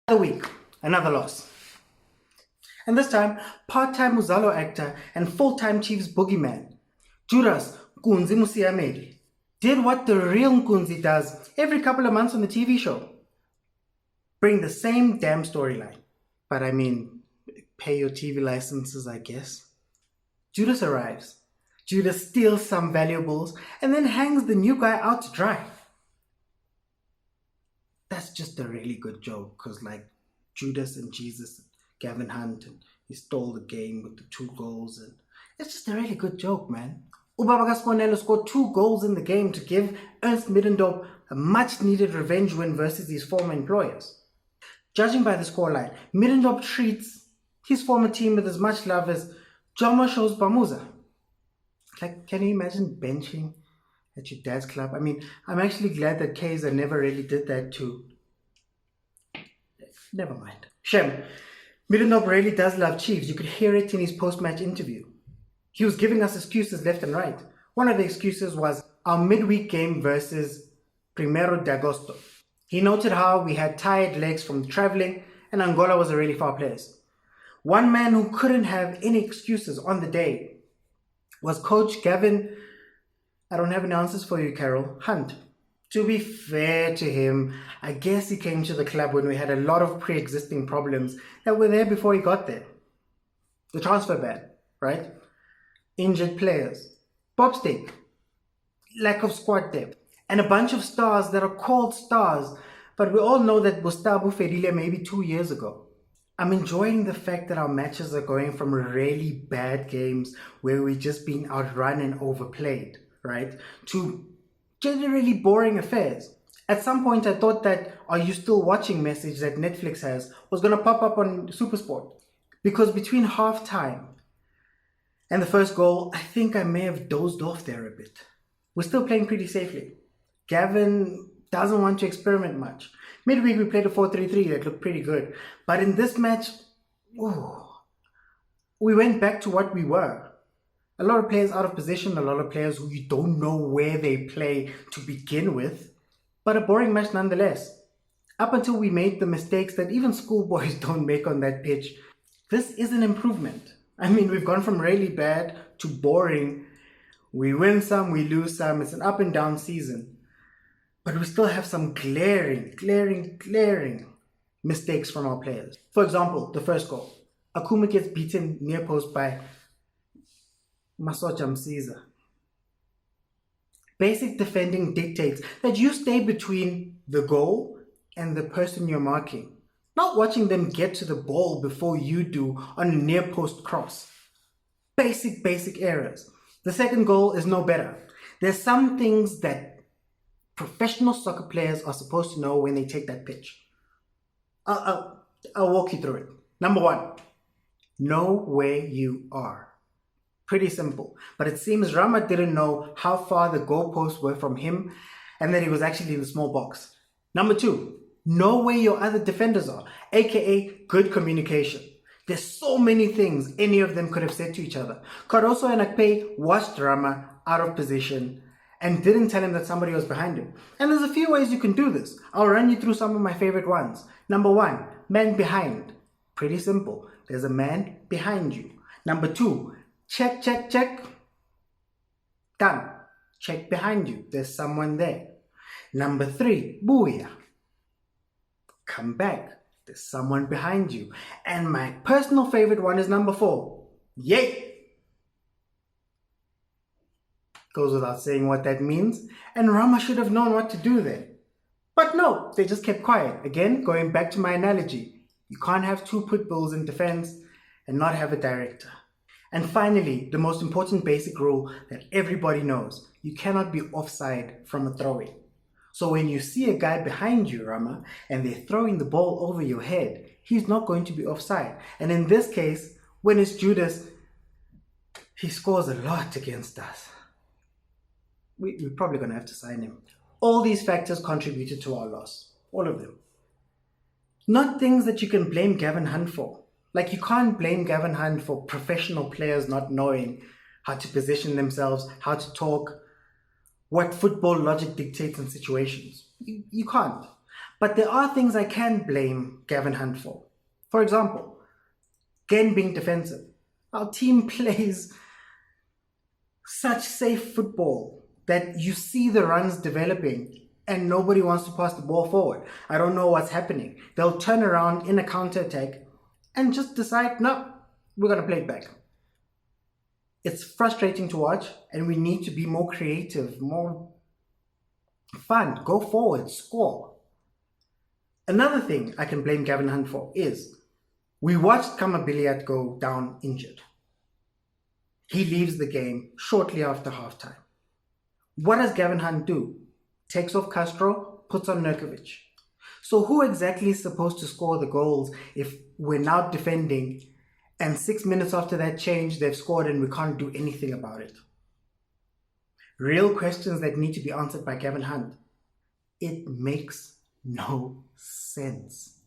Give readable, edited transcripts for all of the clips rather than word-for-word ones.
Another week, another loss. And this time, part-time Uzalo actor and full-time Chiefs boogeyman, Judas Nkunzi Musiameli, did what the real Nkunzi does every couple of months on the TV show. Bring the same damn storyline. But I mean, pay your TV licenses, I guess. Judas arrives. Judas steals some valuables and then hangs the new guy out to dry. That's just a really good joke, because like Judas and Jesus, Gavin Hunt, and he stole the game with the 2 goals, and it's just a really good joke, man. Ubaba Gasponello scored 2 goals in the game to give Ernst Middendorp a much-needed revenge win versus his former employers. Judging by the scoreline, Middendorp treats his former team with as much love as Jomo shows Bamuza. Like, can you imagine benching at your dad's club? I mean, I'm actually glad that Kaizer never really did that too. Never mind. Shem, Middendorp really does love Chiefs. You could hear it in his post-match interview. He was giving us excuses left and right. One of the excuses was our midweek game versus Primero de Agosto. He noted how we had tired legs from traveling and Angola was a really far place. One man who couldn't have any excuses on the day was Coach Gavin, I don't have any answers for you, Carol, Hunt. To be fair to him, I guess he came to the club when we had a lot of pre-existing problems that were there before he got there. The transfer ban, right? Injured players, Bob Steak, lack of squad depth, and a bunch of stars that are called stars, but we all know that Gustavo Ferile maybe 2 years ago. I'm enjoying the fact that our matches are going from really bad games where we've just been outrun and overplayed, right, to generally boring affairs. At some point I thought that "Are you still watching?" message that Netflix has was going to pop up on Supersport, because between half-time and the first goal, I think I may have dozed off there a bit. We're still playing pretty safely. Gavin doesn't want to experiment much. Midweek we played a 4-3-3 that looked pretty good. But in this match, we went back to what we were. A lot of players out of position, a lot of players who you don't know where they play to begin with. But a boring match nonetheless. Up until we made the mistakes that even schoolboys don't make on that pitch. This is an improvement. I mean, we've gone from really bad to boring. We win some, we lose some. It's an up and down season. But we still have some glaring mistakes from our players. For example, the first goal. Tshakuma gets beaten near post by Masocha Msiza. Basic defending dictates that you stay between the goal and the person you're marking. Not watching them get to the ball before you do on a near post cross. Basic errors. The second goal is no better. There's some things that professional soccer players are supposed to know when they take that pitch. I'll walk you through it. Number 1, know where you are. Pretty simple. But it seems Rama didn't know how far the goalposts were from him and that he was actually in the small box. Number 2, know where your other defenders are, aka good communication. There's so many things any of them could have said to each other. Caroso and Akpe watched Rama out of position and didn't tell him that somebody was behind him. And there's a few ways you can do this. I'll run you through some of my favorite ones. Number 1, man behind. Pretty simple. There's a man behind you. Number 2, check. Done. Check behind you. There's someone there. Number 3, booyah. Come back. There's someone behind you. And my personal favorite one is number 4. Yay! Goes without saying what that means. And Rama should have known what to do there. But no, they just kept quiet. Again, going back to my analogy. You can't have 2 pit bulls in defense and not have a director. And finally, the most important basic rule that everybody knows. You cannot be offside from a throw-in. So when you see a guy behind you, Rama, and they're throwing the ball over your head, he's not going to be offside. And in this case, when it's Judas, he scores a lot against us. We're probably going to have to sign him. All these factors contributed to our loss. All of them. Not things that you can blame Gavin Hunt for. Like, you can't blame Gavin Hunt for professional players not knowing how to position themselves, how to talk, what football logic dictates in situations. You can't. But there are things I can blame Gavin Hunt for. For example, again being defensive. Our team plays such safe football that you see the runs developing and nobody wants to pass the ball forward. I don't know what's happening. They'll turn around in a counter-attack and just decide, no, we're going to play it back. It's frustrating to watch, and we need to be more creative, more fun, go forward, score. Another thing I can blame Gavin Hunt for is we watched Kamabiliat go down injured. He leaves the game shortly after halftime. What does Gavin Hunt do? Takes off Castro, puts on Nurkovic. So who exactly is supposed to score the goals if we're now defending and 6 minutes after that change they've scored and we can't do anything about it? Real questions that need to be answered by Gavin Hunt. It makes no sense.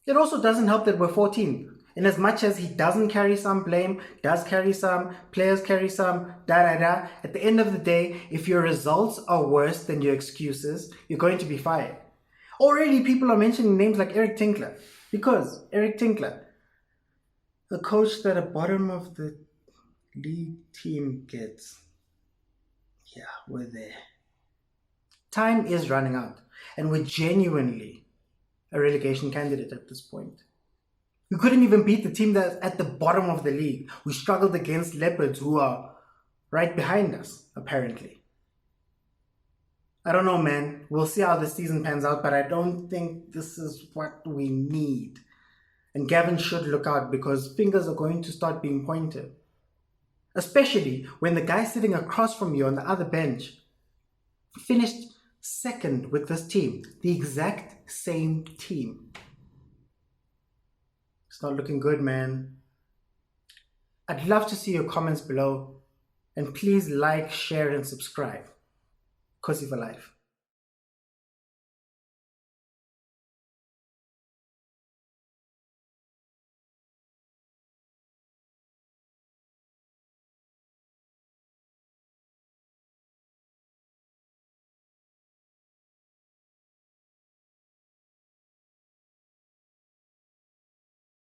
It also doesn't help that we're 14. In as much as he doesn't carry some blame, does carry some, players carry some, at the end of the day, if your results are worse than your excuses, you're going to be fired. Already people are mentioning names like Eric Tinkler, because Eric Tinkler, the coach that a bottom of the league team gets. Yeah, we're there. Time is running out, and we're genuinely a relegation candidate at this point. We couldn't even beat the team that's at the bottom of the league. We struggled against Leopards, who are right behind us, apparently. I don't know, man. We'll see how the season pans out, but I don't think this is what we need. And Gavin should look out, because fingers are going to start being pointed. Especially when the guy sitting across from you on the other bench finished second with this team. The exact same team. It's not looking good, man. I'd love to see your comments below. And please like, share, and subscribe. Kosi for life.